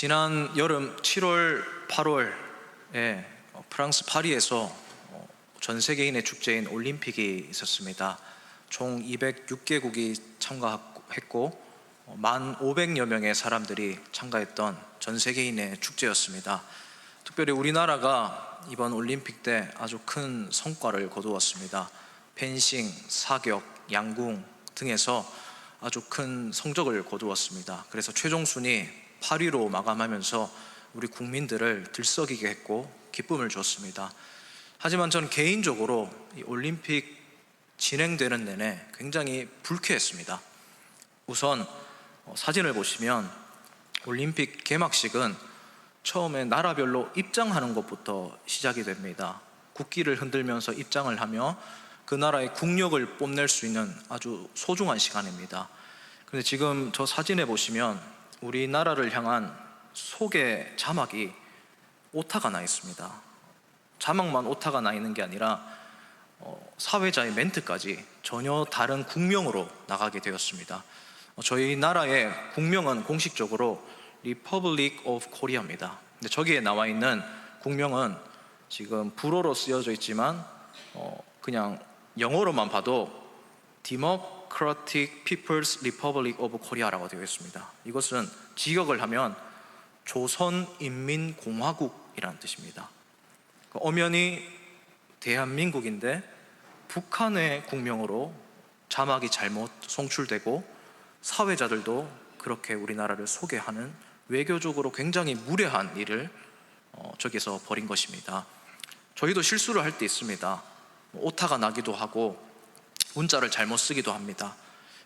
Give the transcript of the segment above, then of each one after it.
지난 여름 7월, 8월에 프랑스 파리에서 전 세계인의 축제인 올림픽이 있었습니다. 총 206개국이 참가했고 1,500여 명의 사람들이 참가했던 전 세계인의 축제였습니다. 특별히 우리나라가 이번 올림픽 때 아주 큰 성과를 거두었습니다. 펜싱, 사격, 양궁 등에서 아주 큰 성적을 거두었습니다. 그래서 최종 순위 8위로 마감하면서 우리 국민들을 들썩이게 했고 기쁨을 줬습니다. 하지만 저는 개인적으로 이 올림픽 진행되는 내내 굉장히 불쾌했습니다. 우선 사진을 보시면 올림픽 개막식은 처음에 나라별로 입장하는 것부터 시작이 됩니다. 국기를 흔들면서 입장을 하며 그 나라의 국력을 뽐낼 수 있는 아주 소중한 시간입니다. 그런데 지금 저 사진에 보시면 우리나라를 향한 소개 자막이 오타가 나 있습니다. 자막만 오타가 나 있는 게 아니라 사회자의 멘트까지 전혀 다른 국명으로 나가게 되었습니다. 저희 나라의 국명은 공식적으로 Republic of Korea입니다. 근데 저기에 나와 있는 국명은 지금 불어로 쓰여져 있지만 그냥 영어로만 봐도 Democratic People's Republic of Korea라고 되어 있습니다. 이것은 직역을 하면 조선인민공화국이라는 뜻입니다. 엄연히 대한민국인데 북한의 국명으로 자막이 잘못 송출되고 사회자들도 그렇게 우리나라를 소개하는 외교적으로 굉장히 무례한 일을 저기서 벌인 것입니다. 저희도 실수를 할 때 있습니다. 오타가 나기도 하고 문자를 잘못 쓰기도 합니다.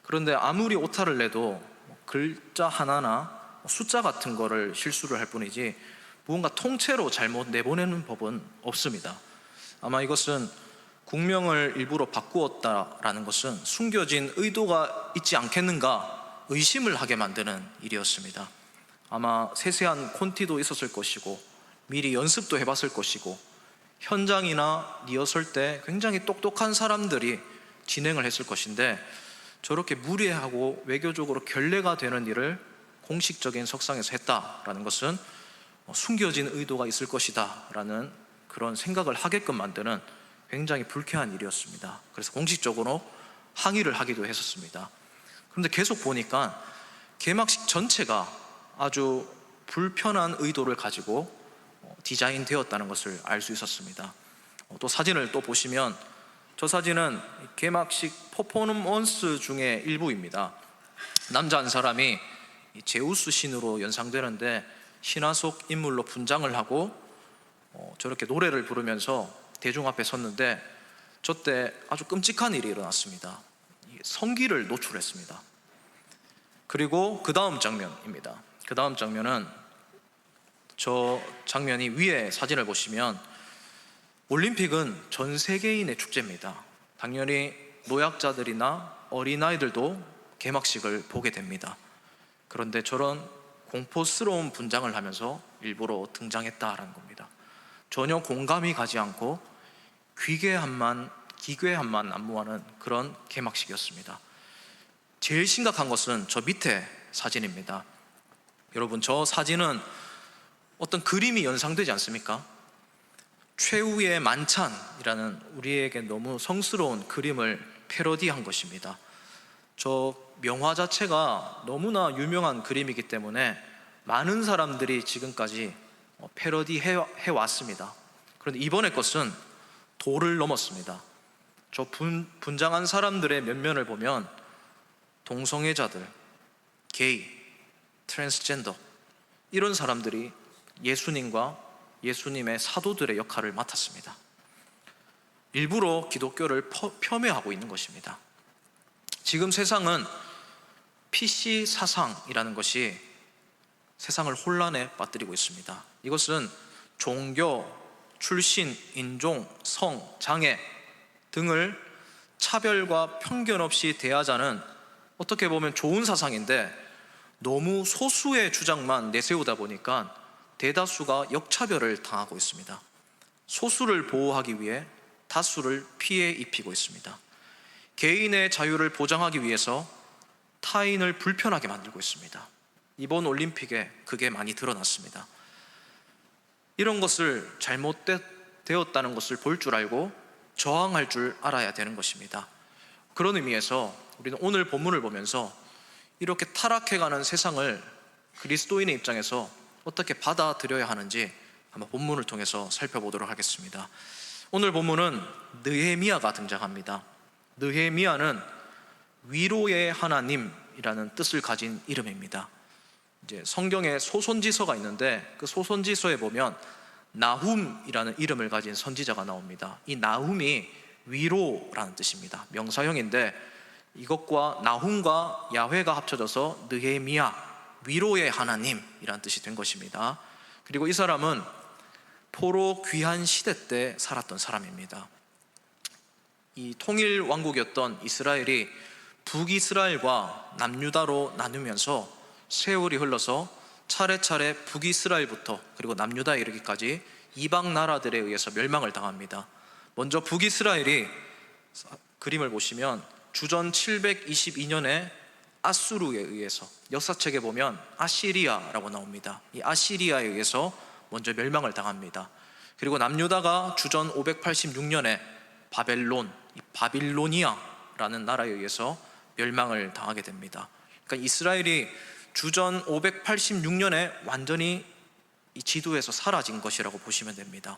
그런데 아무리 오타를 내도 글자 하나나 숫자 같은 거를 실수를 할 뿐이지 무언가 통째로 잘못 내보내는 법은 없습니다. 아마 이것은 국명을 일부러 바꾸었다라는 것은 숨겨진 의도가 있지 않겠는가 의심을 하게 만드는 일이었습니다. 아마 세세한 콘티도 있었을 것이고 미리 연습도 해봤을 것이고 현장이나 리허설 때 굉장히 똑똑한 사람들이 진행을 했을 것인데 저렇게 무례하고 외교적으로 결례가 되는 일을 공식적인 석상에서 했다라는 것은 숨겨진 의도가 있을 것이다 라는 그런 생각을 하게끔 만드는 굉장히 불쾌한 일이었습니다. 그래서 공식적으로 항의를 하기도 했었습니다. 그런데 계속 보니까 개막식 전체가 아주 불편한 의도를 가지고 디자인되었다는 것을 알 수 있었습니다. 또 사진을 또 보시면 저 사진은 개막식 퍼포먼스 중에 일부입니다. 남자 한 사람이 제우스 신으로 연상되는데 신화 속 인물로 분장을 하고 저렇게 노래를 부르면서 대중 앞에 섰는데 저때 아주 끔찍한 일이 일어났습니다. 성기를 노출했습니다. 그리고 그 다음 장면입니다. 그 다음 장면은 저 장면이 위에 사진을 보시면 올림픽은 전 세계인의 축제입니다. 당연히 노약자들이나 어린아이들도 개막식을 보게 됩니다. 그런데 저런 공포스러운 분장을 하면서 일부러 등장했다라는 겁니다. 전혀 공감이 가지 않고 기괴함만 난무하는 그런 개막식이었습니다. 제일 심각한 것은 저 밑에 사진입니다. 여러분, 저 사진은 어떤 그림이 연상되지 않습니까? 최후의 만찬이라는 우리에게 너무 성스러운 그림을 패러디한 것입니다. 저 명화 자체가 너무나 유명한 그림이기 때문에 많은 사람들이 지금까지 패러디해 왔습니다. 그런데 이번에 것은 도를 넘었습니다. 저 분장한 사람들의 면면을 보면 동성애자들, 게이, 트랜스젠더 이런 사람들이 예수님과 예수님의 사도들의 역할을 맡았습니다. 일부러 기독교를 폄훼하고 있는 것입니다. 지금 세상은 PC 사상이라는 것이 세상을 혼란에 빠뜨리고 있습니다. 이것은 종교, 출신, 인종, 성, 장애 등을 차별과 편견 없이 대하자는 어떻게 보면 좋은 사상인데 너무 소수의 주장만 내세우다 보니까 대다수가 역차별을 당하고 있습니다. 소수를 보호하기 위해 다수를 피해 입히고 있습니다. 개인의 자유를 보장하기 위해서 타인을 불편하게 만들고 있습니다. 이번 올림픽에 그게 많이 드러났습니다. 이런 것을 잘못되었다는 것을 볼 줄 알고 저항할 줄 알아야 되는 것입니다. 그런 의미에서 우리는 오늘 본문을 보면서 이렇게 타락해가는 세상을 그리스도인의 입장에서 어떻게 받아들여야 하는지 한번 본문을 통해서 살펴보도록 하겠습니다. 오늘 본문은 느헤미야가 등장합니다. 느헤미야는 위로의 하나님이라는 뜻을 가진 이름입니다. 이제 성경에 소선지서가 있는데 그 소선지서에 보면 나훔이라는 이름을 가진 선지자가 나옵니다. 이 나훔이 위로라는 뜻입니다. 명사형인데 이것과 나훔과 야훼가 합쳐져서 느헤미야, 위로의 하나님이라는 뜻이 된 것입니다. 그리고 이 사람은 포로 귀환 시대 때 살았던 사람입니다. 이 통일 왕국이었던 이스라엘이 북이스라엘과 남유다로 나누면서 세월이 흘러서 차례차례 북이스라엘부터 그리고 남유다에 이르기까지 이방 나라들에 의해서 멸망을 당합니다. 먼저 북이스라엘이, 그림을 보시면 주전 722년에 아수르에 의해서, 역사책에 보면 아시리아라고 나옵니다. 이 아시리아에 의해서 먼저 멸망을 당합니다. 그리고 남유다가 주전 586년에 바빌로니아라는 나라에 의해서 멸망을 당하게 됩니다. 그러니까 이스라엘이 주전 586년에 완전히 이 지도에서 사라진 것이라고 보시면 됩니다.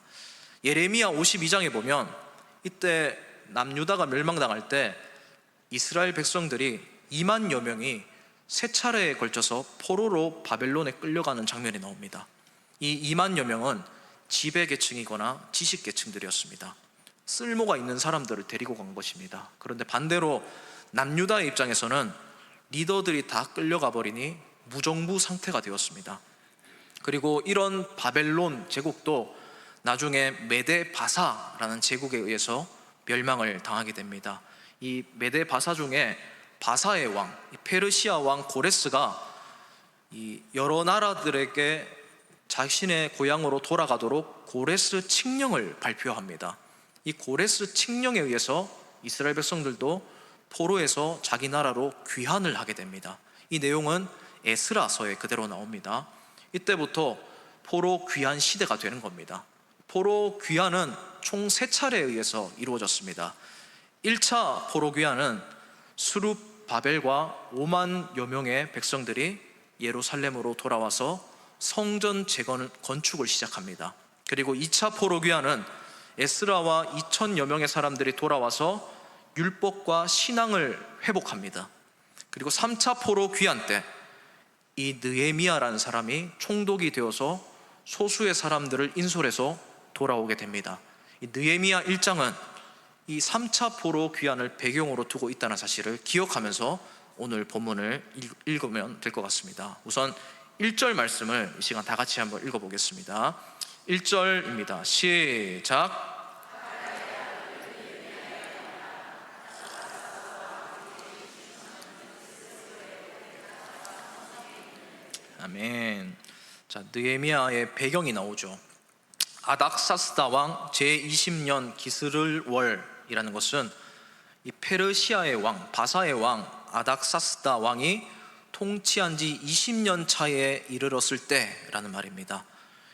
예레미야 52장에 보면 이때 남유다가 멸망당할 때 이스라엘 백성들이 2만여 명이 세 차례에 걸쳐서 포로로 바벨론에 끌려가는 장면이 나옵니다. 이 2만여 명은 지배계층이거나 지식계층들이었습니다. 쓸모가 있는 사람들을 데리고 간 것입니다. 그런데 반대로 남유다의 입장에서는 리더들이 다 끌려가 버리니 무정부 상태가 되었습니다. 그리고 이런 바벨론 제국도 나중에 메데 바사라는 제국에 의해서 멸망을 당하게 됩니다. 이 메데 바사 중에 바사의 왕, 페르시아 왕 고레스가 이 여러 나라들에게 자신의 고향으로 돌아가도록 고레스 칙령을 발표합니다. 이 고레스 칙령에 의해서 이스라엘 백성들도 포로에서 자기 나라로 귀환을 하게 됩니다. 이 내용은 에스라서에 그대로 나옵니다. 이때부터 포로 귀환 시대가 되는 겁니다. 포로 귀환은 총 3차례에 의해서 이루어졌습니다. 1차 포로 귀환은 수룹바벨과 5만여 명의 백성들이 예루살렘으로 돌아와서 성전 재건축을 시작합니다. 그리고 2차 포로 귀환은 에스라와 2천여 명의 사람들이 돌아와서 율법과 신앙을 회복합니다. 그리고 3차 포로 귀환 때 이 느헤미야라는 사람이 총독이 되어서 소수의 사람들을 인솔해서 돌아오게 됩니다. 이 느헤미야 1장은 이 3차 포로 귀환을 배경으로 두고 있다는 사실을 기억하면서 오늘 본문을 읽으면 될 것 같습니다. 우선 1절 말씀을 이 시간 다 같이 한번 읽어보겠습니다. 1절입니다. 시작. 아멘. 자, 느헤미야의 배경이 나오죠. 아닥사스다 왕 제20년 기스를월이라는 것은 이 페르시아의 왕, 바사의 왕 아닥사스다 왕이 통치한 지 20년 차에 이르렀을 때라는 말입니다.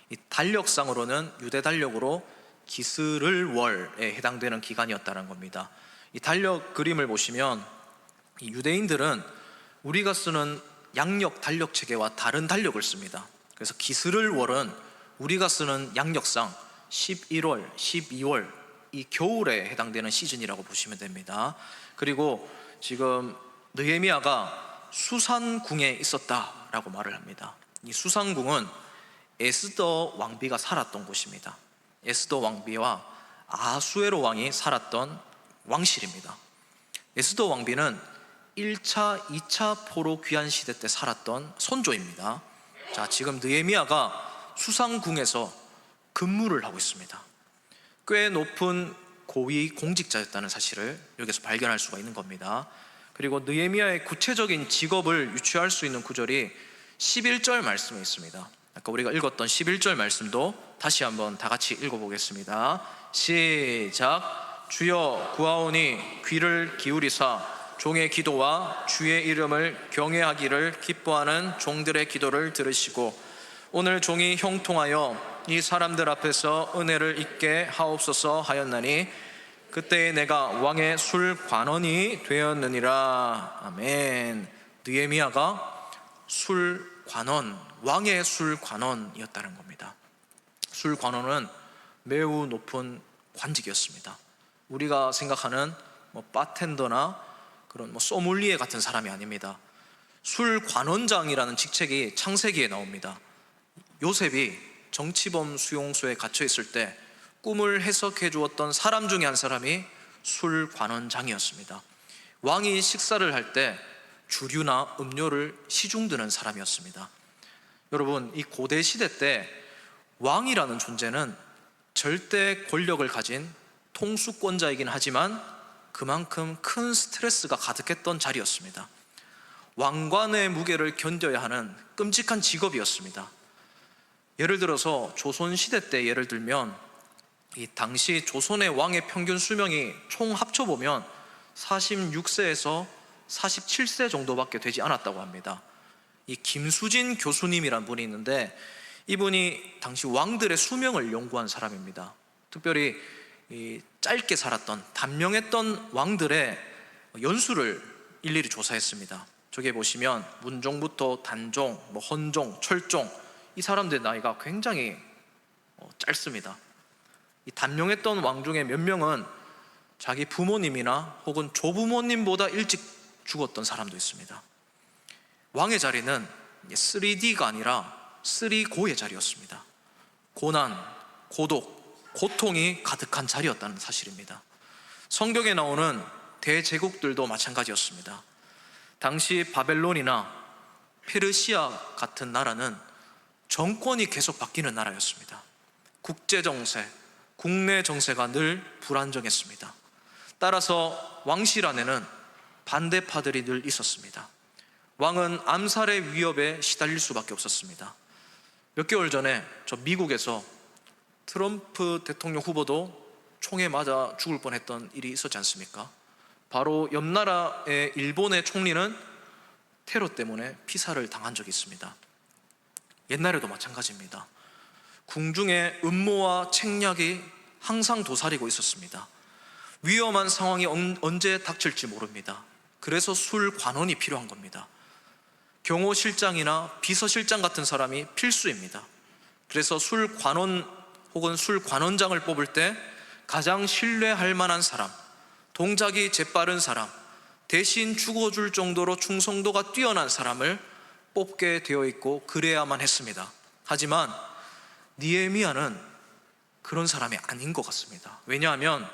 이 달력상으로는 유대 달력으로 기스를월에 해당되는 기간이었다는 겁니다. 이 달력 그림을 보시면 이 유대인들은 우리가 쓰는 양력 달력 체계와 다른 달력을 씁니다. 그래서 기스를월은 우리가 쓰는 양력상 11월, 12월 이 겨울에 해당되는 시즌이라고 보시면 됩니다. 그리고 지금 느헤미야가 수산궁에 있었다라고 말을 합니다. 이 수산궁은 에스더 왕비가 살았던 곳입니다. 에스더 왕비와 아하수에로 왕이 살았던 왕실입니다. 에스더 왕비는 1차, 2차 포로 귀환 시대 때 살았던 선조입니다. 자, 지금 느헤미야가 수상궁에서 근무를 하고 있습니다. 꽤 높은 고위 공직자였다는 사실을 여기서 발견할 수가 있는 겁니다. 그리고 느헤미야의 구체적인 직업을 유추할 수 있는 구절이 11절 말씀에 있습니다. 아까 우리가 읽었던 11절 말씀도 다시 한번 다 같이 읽어보겠습니다. 시작. 주여 구하오니 귀를 기울이사 종의 기도와 주의 이름을 경외하기를 기뻐하는 종들의 기도를 들으시고 오늘 종이 형통하여 이 사람들 앞에서 은혜를 입게 하옵소서 하였나니 그때에 내가 왕의 술관원이 되었느니라. 아멘. 느헤미야가 술관원, 왕의 술관원이었다는 겁니다. 술관원은 매우 높은 관직이었습니다. 우리가 생각하는 바텐더나 그런 소믈리에 같은 사람이 아닙니다. 술관원장이라는 직책이 창세기에 나옵니다. 요셉이 정치범 수용소에 갇혀 있을 때 꿈을 해석해 주었던 사람 중에 한 사람이 술관원장이었습니다. 왕이 식사를 할 때 주류나 음료를 시중드는 사람이었습니다. 여러분, 이 고대 시대 때 왕이라는 존재는 절대 권력을 가진 통수권자이긴 하지만 그만큼 큰 스트레스가 가득했던 자리였습니다. 왕관의 무게를 견뎌야 하는 끔찍한 직업이었습니다. 예를 들어서 조선시대 때 예를 들면 이 당시 조선의 왕의 평균 수명이 총 합쳐보면 46세에서 47세 정도밖에 되지 않았다고 합니다. 이 김수진 교수님이란 분이 있는데 이분이 당시 왕들의 수명을 연구한 사람입니다. 특별히 이 짧게 살았던 단명했던 왕들의 연수를 일일이 조사했습니다. 저기에 보시면 문종부터 단종, 헌종, 철종 이 사람들의 나이가 굉장히 짧습니다. 이 단명했던 왕 중에 몇 명은 자기 부모님이나 혹은 조부모님보다 일찍 죽었던 사람도 있습니다. 왕의 자리는 3D가 아니라 3고의 자리였습니다. 고난, 고독, 고통이 가득한 자리였다는 사실입니다. 성경에 나오는 대제국들도 마찬가지였습니다. 당시 바벨론이나 페르시아 같은 나라는 정권이 계속 바뀌는 나라였습니다. 국제 정세, 국내 정세가 늘 불안정했습니다. 따라서 왕실 안에는 반대파들이 늘 있었습니다. 왕은 암살의 위협에 시달릴 수밖에 없었습니다. 몇 개월 전에 저 미국에서 트럼프 대통령 후보도 총에 맞아 죽을 뻔했던 일이 있었지 않습니까? 바로 옆 나라의 일본의 총리는 테러 때문에 피살을 당한 적이 있습니다. 옛날에도 마찬가지입니다. 궁중에 음모와 책략이 항상 도사리고 있었습니다. 위험한 상황이 언제 닥칠지 모릅니다. 그래서 술관원이 필요한 겁니다. 경호실장이나 비서실장 같은 사람이 필수입니다. 그래서 술관원 혹은 술관원장을 뽑을 때 가장 신뢰할 만한 사람, 동작이 재빠른 사람, 대신 죽어줄 정도로 충성도가 뛰어난 사람을 뽑게 되어 있고 그래야만 했습니다. 하지만 느헤미야는 그런 사람이 아닌 것 같습니다. 왜냐하면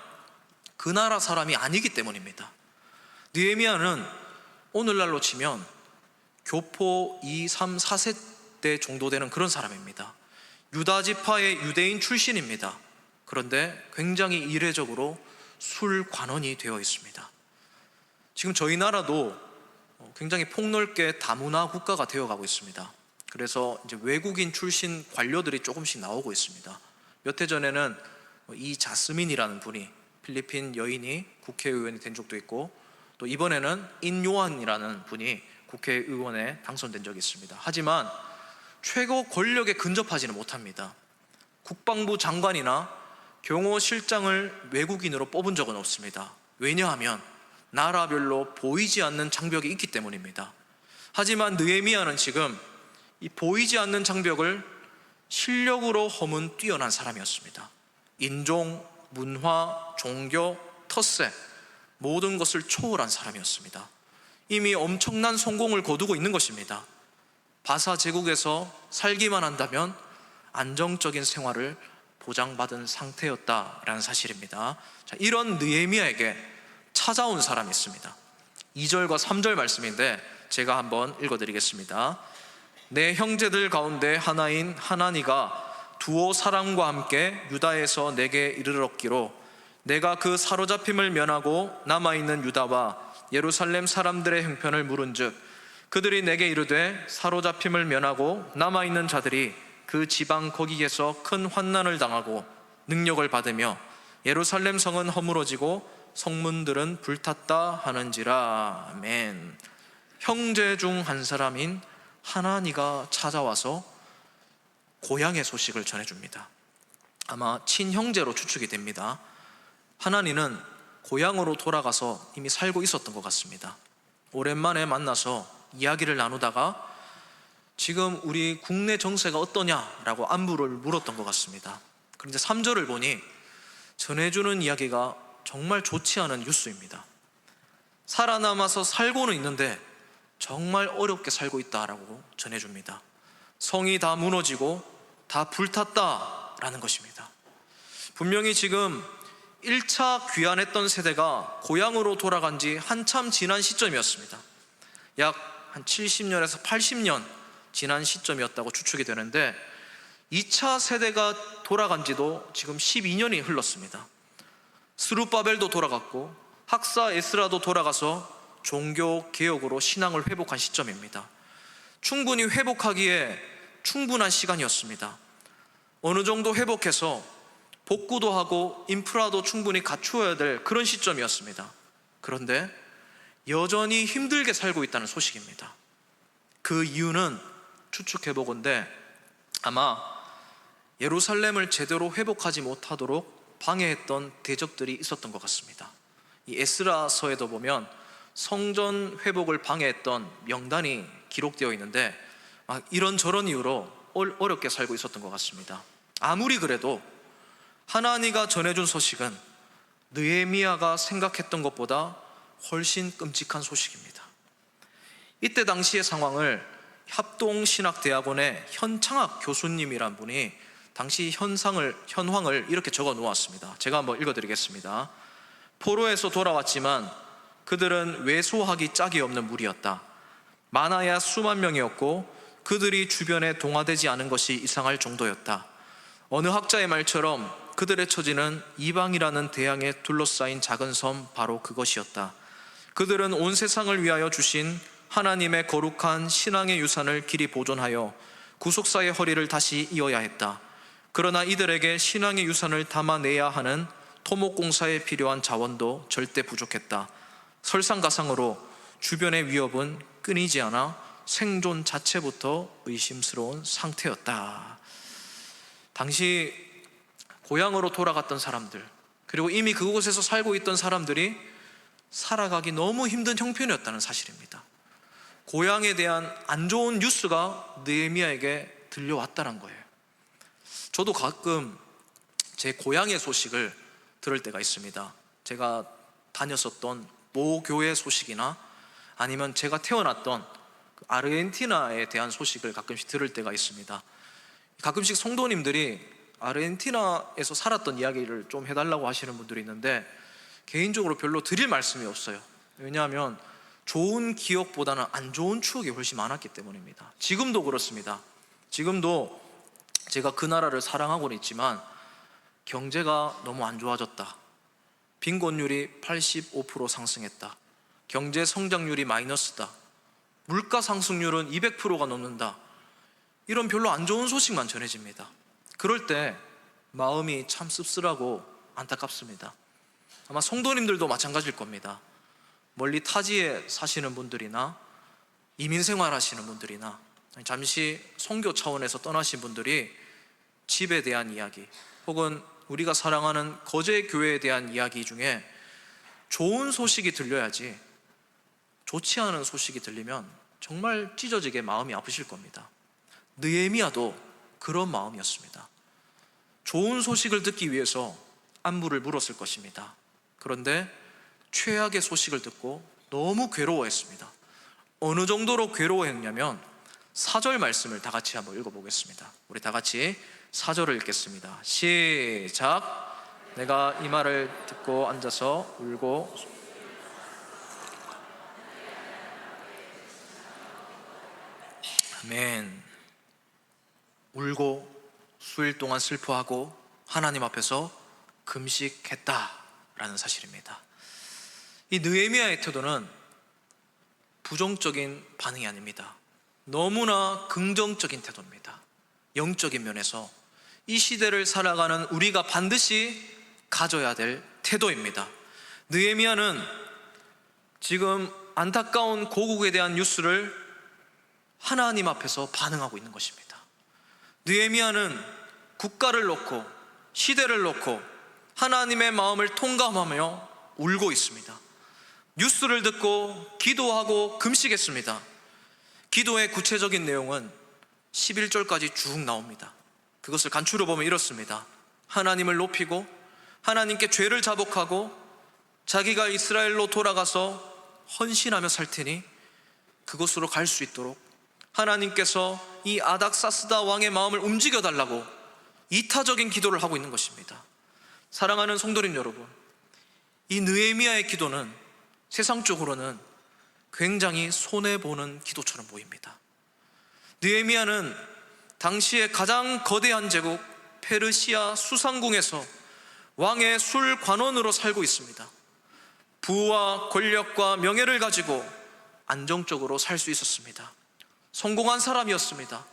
그 나라 사람이 아니기 때문입니다. 느헤미야는 오늘날로 치면 교포 2, 3, 4세대 정도 되는 그런 사람입니다. 유다 지파의 유대인 출신입니다. 그런데 굉장히 이례적으로 술관원이 되어 있습니다. 지금 저희 나라도 굉장히 폭넓게 다문화 국가가 되어가고 있습니다. 그래서 이제 외국인 출신 관료들이 조금씩 나오고 있습니다. 몇 해 전에는 이 자스민이라는 분이 필리핀 여인이 국회의원이 된 적도 있고 또 이번에는 인요한이라는 분이 국회의원에 당선된 적이 있습니다. 하지만 최고 권력에 근접하지는 못합니다. 국방부 장관이나 경호실장을 외국인으로 뽑은 적은 없습니다. 왜냐하면 나라별로 보이지 않는 장벽이 있기 때문입니다. 하지만 느헤미야는 지금 이 보이지 않는 장벽을 실력으로 허문 뛰어난 사람이었습니다. 인종, 문화, 종교, 텃세 모든 것을 초월한 사람이었습니다. 이미 엄청난 성공을 거두고 있는 것입니다. 바사 제국에서 살기만 한다면 안정적인 생활을 보장받은 상태였다라는 사실입니다. 자, 이런 느헤미야에게 찾아온 사람이 있습니다. 2절과 3절 말씀인데 제가 한번 읽어드리겠습니다. 내 형제들 가운데 하나인 하나니가 두어 사람과 함께 유다에서 내게 이르렀기로 내가 그 사로잡힘을 면하고 남아있는 유다와 예루살렘 사람들의 형편을 물은즉 그들이 내게 이르되 사로잡힘을 면하고 남아있는 자들이 그 지방 거기에서 큰 환난을 당하고 능력을 받으며 예루살렘 성은 허물어지고 성문들은 불탔다 하는지라. 아멘. 형제 중 한 사람인 하나니가 찾아와서 고향의 소식을 전해줍니다. 아마 친형제로 추측이 됩니다. 하나니는 고향으로 돌아가서 이미 살고 있었던 것 같습니다. 오랜만에 만나서 이야기를 나누다가 지금 우리 국내 정세가 어떠냐라고 안부를 물었던 것 같습니다. 그런데 3절을 보니 전해주는 이야기가 정말 좋지 않은 뉴스입니다. 살아남아서 살고는 있는데 정말 어렵게 살고 있다라고 전해줍니다. 성이 다 무너지고 다 불탔다라는 것입니다. 분명히 지금 1차 귀환했던 세대가 고향으로 돌아간 지 한참 지난 시점이었습니다. 약 한 70년에서 80년 지난 시점이었다고 추측이 되는데 2차 세대가 돌아간 지도 지금 12년이 흘렀습니다. 스룹바벨도 돌아갔고 학사 에스라도 돌아가서 종교 개혁으로 신앙을 회복한 시점입니다. 충분히 회복하기에 충분한 시간이었습니다. 어느 정도 회복해서 복구도 하고 인프라도 충분히 갖추어야 될 그런 시점이었습니다. 그런데 여전히 힘들게 살고 있다는 소식입니다. 그 이유는 추측해보건대 아마 예루살렘을 제대로 회복하지 못하도록 방해했던 대적들이 있었던 것 같습니다. 이 에스라서에도 보면 성전 회복을 방해했던 명단이 기록되어 있는데 이런저런 이유로 어렵게 살고 있었던 것 같습니다. 아무리 그래도 하나니가 전해준 소식은 느헤미야가 생각했던 것보다 훨씬 끔찍한 소식입니다. 이때 당시의 상황을 합동신학대학원의 현창학 교수님이란 분이 당시 현황을 이렇게 적어 놓았습니다. 제가 한번 읽어드리겠습니다. 포로에서 돌아왔지만 그들은 외소하기 짝이 없는 무리였다. 많아야 수만 명이었고 그들이 주변에 동화되지 않은 것이 이상할 정도였다. 어느 학자의 말처럼 그들의 처지는 이방이라는 대양에 둘러싸인 작은 섬 바로 그것이었다. 그들은 온 세상을 위하여 주신 하나님의 거룩한 신앙의 유산을 길이 보존하여 구속사의 허리를 다시 이어야 했다. 그러나 이들에게 신앙의 유산을 담아내야 하는 토목공사에 필요한 자원도 절대 부족했다. 설상가상으로 주변의 위협은 끊이지 않아 생존 자체부터 의심스러운 상태였다. 당시 고향으로 돌아갔던 사람들, 그리고 이미 그곳에서 살고 있던 사람들이 살아가기 너무 힘든 형편이었다는 사실입니다. 고향에 대한 안 좋은 뉴스가 느헤미야에게 들려왔다는 거예요. 저도 가끔 제 고향의 소식을 들을 때가 있습니다. 제가 다녔었던 모 교회 소식이나 아니면 제가 태어났던 아르헨티나에 대한 소식을 가끔씩 들을 때가 있습니다. 가끔씩 성도님들이 아르헨티나에서 살았던 이야기를 좀 해달라고 하시는 분들이 있는데 개인적으로 별로 드릴 말씀이 없어요. 왜냐하면 좋은 기억보다는 안 좋은 추억이 훨씬 많았기 때문입니다. 지금도 그렇습니다. 지금도 제가 그 나라를 사랑하고는 있지만 경제가 너무 안 좋아졌다. 빈곤율이 85% 상승했다. 경제 성장률이 마이너스다. 물가 상승률은 200%가 넘는다. 이런 별로 안 좋은 소식만 전해집니다. 그럴 때 마음이 참 씁쓸하고 안타깝습니다. 아마 성도님들도 마찬가지일 겁니다. 멀리 타지에 사시는 분들이나 이민 생활하시는 분들이나 잠시 선교 차원에서 떠나신 분들이 집에 대한 이야기 혹은 우리가 사랑하는 거제 교회에 대한 이야기 중에 좋은 소식이 들려야지 좋지 않은 소식이 들리면 정말 찢어지게 마음이 아프실 겁니다. 느헤미야도 그런 마음이었습니다. 좋은 소식을 듣기 위해서 안부를 물었을 것입니다. 그런데 최악의 소식을 듣고 너무 괴로워했습니다. 어느 정도로 괴로워했냐면 4절 말씀을 다 같이 한번 읽어보겠습니다. 우리 다 같이 4절을 읽겠습니다. 시작. 내가 이 말을 듣고 앉아서 울고 아멘. 울고 수일 동안 슬퍼하고 하나님 앞에서 금식했다라는 사실입니다. 이 느헤미야의 태도는 부정적인 반응이 아닙니다. 너무나 긍정적인 태도입니다. 영적인 면에서 이 시대를 살아가는 우리가 반드시 가져야 될 태도입니다. 느헤미야는 지금 안타까운 고국에 대한 뉴스를 하나님 앞에서 반응하고 있는 것입니다. 느헤미야는 국가를 놓고 시대를 놓고 하나님의 마음을 통감하며 울고 있습니다. 뉴스를 듣고 기도하고 금식했습니다. 기도의 구체적인 내용은 11절까지 쭉 나옵니다. 그것을 간추려 보면 이렇습니다. 하나님을 높이고 하나님께 죄를 자복하고 자기가 이스라엘로 돌아가서 헌신하며 살 테니 그곳으로 갈 수 있도록 하나님께서 이 아닥사스다 왕의 마음을 움직여 달라고 이타적인 기도를 하고 있는 것입니다. 사랑하는 성도님 여러분, 이 느헤미야의 기도는 세상적으로는 굉장히 손해보는 기도처럼 보입니다. 느헤미야는 당시의 가장 거대한 제국 페르시아 수상궁에서 왕의 술관원으로 살고 있습니다. 부와 권력과 명예를 가지고 안정적으로 살 수 있었습니다. 성공한 사람이었습니다.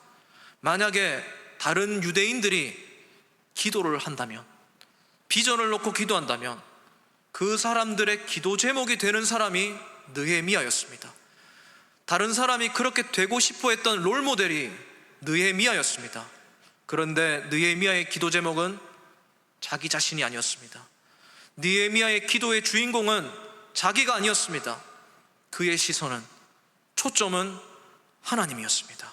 만약에 다른 유대인들이 기도를 한다면, 비전을 놓고 기도한다면 그 사람들의 기도 제목이 되는 사람이 느헤미야였습니다. 다른 사람이 그렇게 되고 싶어 했던 롤모델이 느헤미야였습니다. 그런데 느헤미야의 기도 제목은 자기 자신이 아니었습니다. 느헤미야의 기도의 주인공은 자기가 아니었습니다. 그의 시선은, 초점은 하나님이었습니다.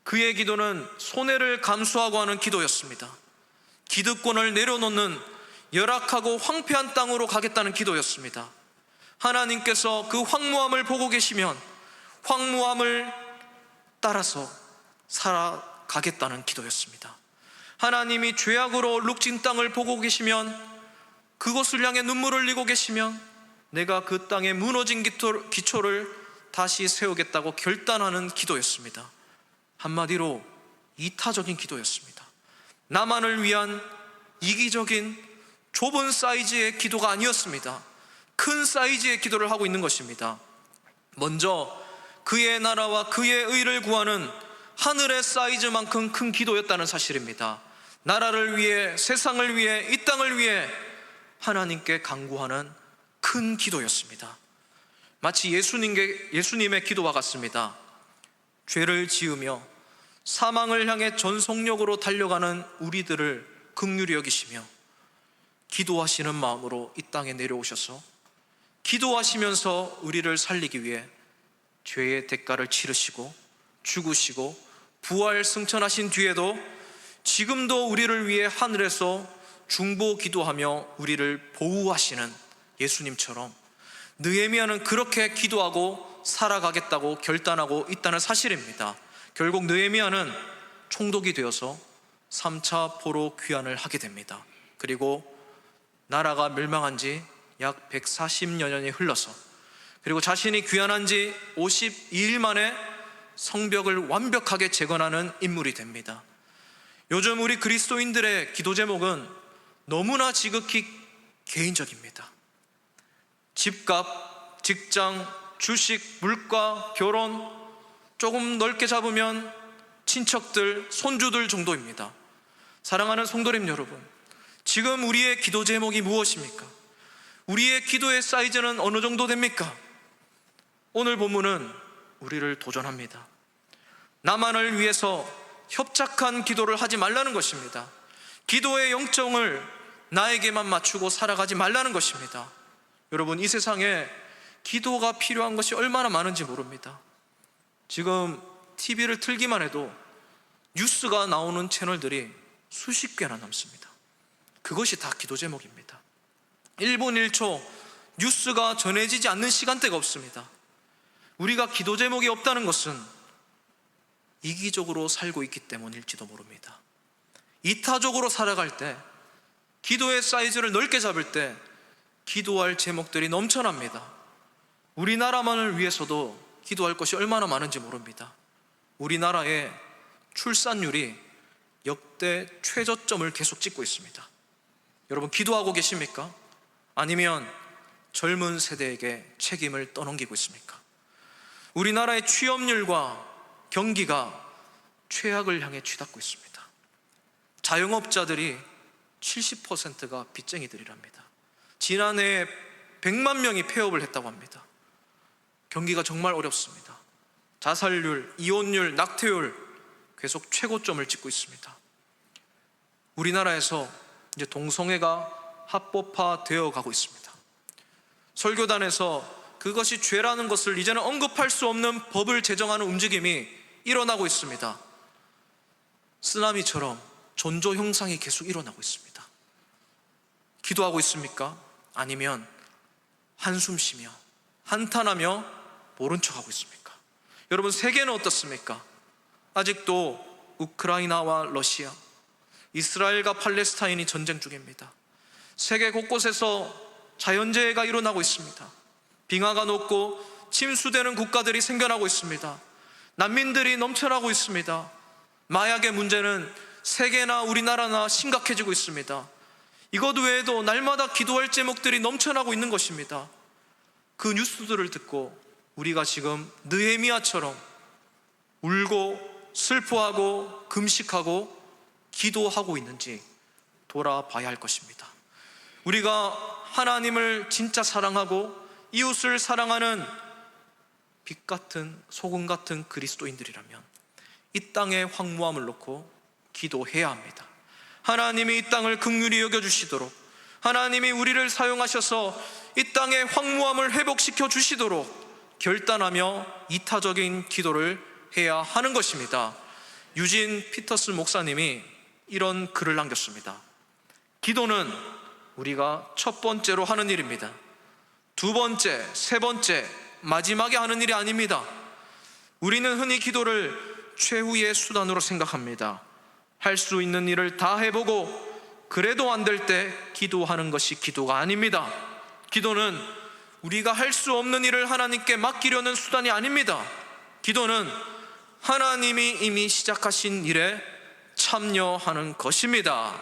그의 기도는 손해를 감수하고 하는 기도였습니다. 기득권을 내려놓는 열악하고 황폐한 땅으로 가겠다는 기도였습니다. 하나님께서 그 황무함을 보고 계시면 황무함을 따라서 살아가겠다는 기도였습니다. 하나님이 죄악으로 룩진 땅을 보고 계시면, 그곳을 향해 눈물을 흘리고 계시면 내가 그 땅에 무너진 기초를 다시 세우겠다고 결단하는 기도였습니다. 한마디로 이타적인 기도였습니다. 나만을 위한 이기적인 좁은 사이즈의 기도가 아니었습니다. 큰 사이즈의 기도를 하고 있는 것입니다. 먼저 그의 나라와 그의 의를 구하는 하늘의 사이즈만큼 큰 기도였다는 사실입니다. 나라를 위해, 세상을 위해, 이 땅을 위해 하나님께 간구하는 큰 기도였습니다. 마치 예수님의 기도와 같습니다. 죄를 지으며 사망을 향해 전속력으로 달려가는 우리들을 긍휼히 여기시며 기도하시는 마음으로 이 땅에 내려오셔서 기도하시면서 우리를 살리기 위해 죄의 대가를 치르시고 죽으시고 부활 승천하신 뒤에도 지금도 우리를 위해 하늘에서 중보 기도하며 우리를 보호하시는 예수님처럼 느헤미야는 그렇게 기도하고 살아가겠다고 결단하고 있다는 사실입니다. 결국 느헤미야는 총독이 되어서 3차 포로 귀환을 하게 됩니다. 그리고 나라가 멸망한 지 약 140여 년이 흘러서, 그리고 자신이 귀환한 지 52일 만에 성벽을 완벽하게 재건하는 인물이 됩니다. 요즘 우리 그리스도인들의 기도 제목은 너무나 지극히 개인적입니다. 집값, 직장, 주식, 물가, 결혼, 조금 넓게 잡으면 친척들, 손주들 정도입니다. 사랑하는 성도님 여러분, 지금 우리의 기도 제목이 무엇입니까? 우리의 기도의 사이즈는 어느 정도 됩니까? 오늘 본문은 우리를 도전합니다. 나만을 위해서 협착한 기도를 하지 말라는 것입니다. 기도의 영정을 나에게만 맞추고 살아가지 말라는 것입니다. 여러분, 이 세상에 기도가 필요한 것이 얼마나 많은지 모릅니다. 지금 TV를 틀기만 해도 뉴스가 나오는 채널들이 수십 개나 넘습니다. 그것이 다 기도 제목입니다. 1분 1초 뉴스가 전해지지 않는 시간대가 없습니다. 우리가 기도 제목이 없다는 것은 이기적으로 살고 있기 때문일지도 모릅니다. 이타적으로 살아갈 때, 기도의 사이즈를 넓게 잡을 때 기도할 제목들이 넘쳐납니다. 우리나라만을 위해서도 기도할 것이 얼마나 많은지 모릅니다. 우리나라의 출산율이 역대 최저점을 계속 찍고 있습니다. 여러분, 기도하고 계십니까? 아니면 젊은 세대에게 책임을 떠넘기고 있습니까? 우리나라의 취업률과 경기가 최악을 향해 치닫고 있습니다. 자영업자들이 70%가 빚쟁이들이랍니다. 지난해 100만 명이 폐업을 했다고 합니다. 경기가 정말 어렵습니다. 자살률, 이혼율, 낙태율 계속 최고점을 찍고 있습니다. 우리나라에서 이제 동성애가 합법화되어 가고 있습니다. 설교단에서 그것이 죄라는 것을 이제는 언급할 수 없는 법을 제정하는 움직임이 일어나고 있습니다. 쓰나미처럼 전조 형상이 계속 일어나고 있습니다. 기도하고 있습니까? 아니면 한숨 쉬며 한탄하며 모른 척하고 있습니까? 여러분, 세계는 어떻습니까? 아직도 우크라이나와 러시아, 이스라엘과 팔레스타인이 전쟁 중입니다. 세계 곳곳에서 자연재해가 일어나고 있습니다. 빙하가 녹고 침수되는 국가들이 생겨나고 있습니다. 난민들이 넘쳐나고 있습니다. 마약의 문제는 세계나 우리나라나 심각해지고 있습니다. 이것 외에도 날마다 기도할 제목들이 넘쳐나고 있는 것입니다. 그 뉴스들을 듣고 우리가 지금 느헤미야처럼 울고 슬퍼하고 금식하고 기도하고 있는지 돌아봐야 할 것입니다. 우리가 하나님을 진짜 사랑하고 이웃을 사랑하는 빛 같은 소금 같은 그리스도인들이라면 이 땅의 황무함을 놓고 기도해야 합니다. 하나님이 이 땅을 긍휼히 여겨주시도록, 하나님이 우리를 사용하셔서 이 땅의 황무함을 회복시켜 주시도록 결단하며 이타적인 기도를 해야 하는 것입니다. 유진 피터슨 목사님이 이런 글을 남겼습니다. 기도는 우리가 첫 번째로 하는 일입니다. 두 번째, 세 번째, 마지막에 하는 일이 아닙니다. 우리는 흔히 기도를 최후의 수단으로 생각합니다. 할 수 있는 일을 다 해보고 그래도 안 될 때 기도하는 것이 기도가 아닙니다. 기도는 우리가 할 수 없는 일을 하나님께 맡기려는 수단이 아닙니다. 기도는 하나님이 이미 시작하신 일에 참여하는 것입니다.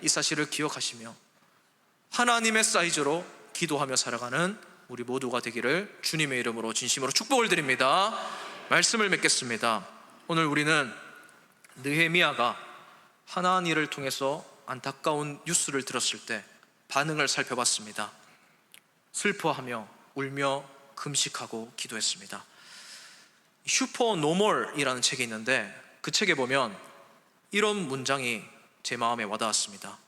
이 사실을 기억하시며 하나님의 사이즈로 기도하며 살아가는 우리 모두가 되기를 주님의 이름으로 진심으로 축복을 드립니다. 말씀을 맺겠습니다. 오늘 우리는 느헤미야가 하나한 일을 통해서 안타까운 뉴스를 들었을 때 반응을 살펴봤습니다. 슬퍼하며 울며 금식하고 기도했습니다. 슈퍼노멀이라는 책이 있는데 그 책에 보면 이런 문장이 제 마음에 와닿았습니다.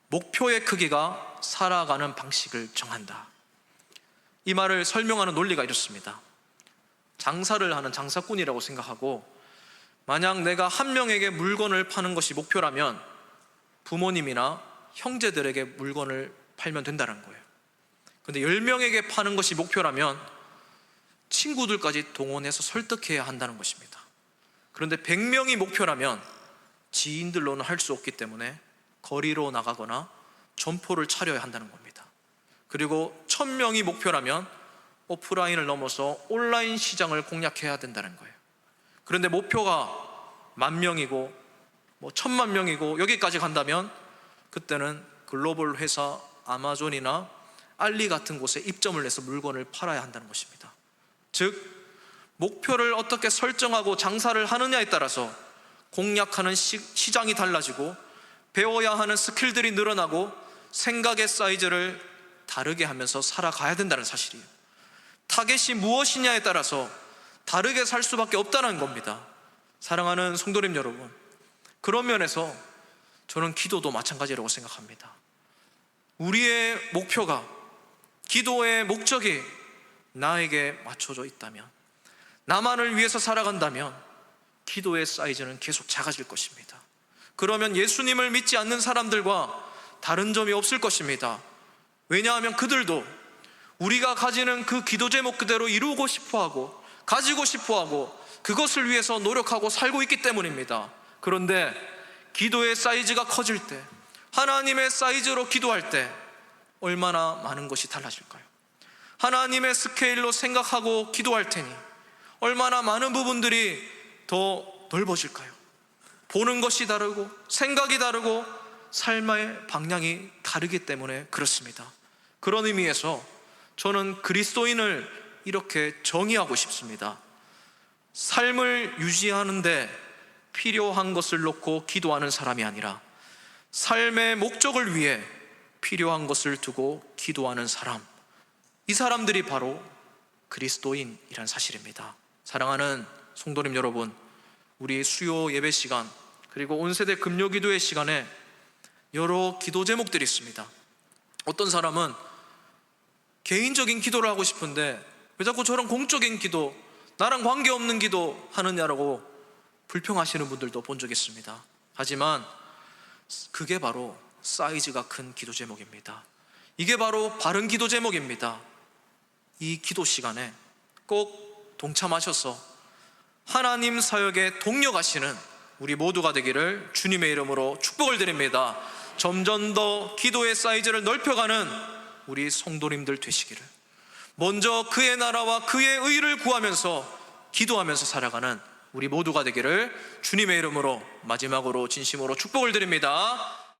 목표의 크기가 살아가는 방식을 정한다. 이 말을 설명하는 논리가 이렇습니다. 장사를 하는 장사꾼이라고 생각하고, 만약 내가 한 명에게 물건을 파는 것이 목표라면 부모님이나 형제들에게 물건을 팔면 된다는 거예요. 그런데 10명에게 파는 것이 목표라면 친구들까지 동원해서 설득해야 한다는 것입니다. 그런데 100명이 목표라면 지인들로는 할 수 없기 때문에 거리로 나가거나 점포를 차려야 한다는 겁니다. 그리고 1000명이 목표라면 오프라인을 넘어서 온라인 시장을 공략해야 된다는 거예요. 그런데 목표가 10,000명이고 10,000,000명이고 여기까지 간다면 그때는 글로벌 회사 아마존이나 알리 같은 곳에 입점을 해서 물건을 팔아야 한다는 것입니다. 즉, 목표를 어떻게 설정하고 장사를 하느냐에 따라서 공략하는 시장이 달라지고 배워야 하는 스킬들이 늘어나고 생각의 사이즈를 다르게 하면서 살아가야 된다는 사실이에요. 타겟이 무엇이냐에 따라서 다르게 살 수밖에 없다는 겁니다. 사랑하는 성도님 여러분, 그런 면에서 저는 기도도 마찬가지라고 생각합니다. 우리의 목표가, 기도의 목적이 나에게 맞춰져 있다면, 나만을 위해서 살아간다면 기도의 사이즈는 계속 작아질 것입니다. 그러면 예수님을 믿지 않는 사람들과 다른 점이 없을 것입니다. 왜냐하면 그들도 우리가 가지는 그 기도 제목 그대로 이루고 싶어하고 가지고 싶어하고 그것을 위해서 노력하고 살고 있기 때문입니다. 그런데 기도의 사이즈가 커질 때, 하나님의 사이즈로 기도할 때 얼마나 많은 것이 달라질까요? 하나님의 스케일로 생각하고 기도할 테니 얼마나 많은 부분들이 더 넓어질까요? 보는 것이 다르고 생각이 다르고 삶의 방향이 다르기 때문에 그렇습니다. 그런 의미에서 저는 그리스도인을 이렇게 정의하고 싶습니다. 삶을 유지하는데 필요한 것을 놓고 기도하는 사람이 아니라 삶의 목적을 위해 필요한 것을 두고 기도하는 사람, 이 사람들이 바로 그리스도인이란 사실입니다. 사랑하는 성도님 여러분, 우리 수요 예배 시간 그리고 온세대 금요기도의 시간에 여러 기도 제목들이 있습니다. 어떤 사람은 개인적인 기도를 하고 싶은데 왜 자꾸 저런 공적인 기도, 나랑 관계없는 기도 하느냐라고 불평하시는 분들도 본 적이 있습니다. 하지만 그게 바로 사이즈가 큰 기도 제목입니다. 이게 바로 바른 기도 제목입니다. 이 기도 시간에 꼭 동참하셔서 하나님 사역에 동력하시는 우리 모두가 되기를 주님의 이름으로 축복을 드립니다. 점점 더 기도의 사이즈를 넓혀가는 우리 성도님들 되시기를, 먼저 그의 나라와 그의 의를 구하면서 기도하면서 살아가는 우리 모두가 되기를 주님의 이름으로 마지막으로 진심으로 축복을 드립니다.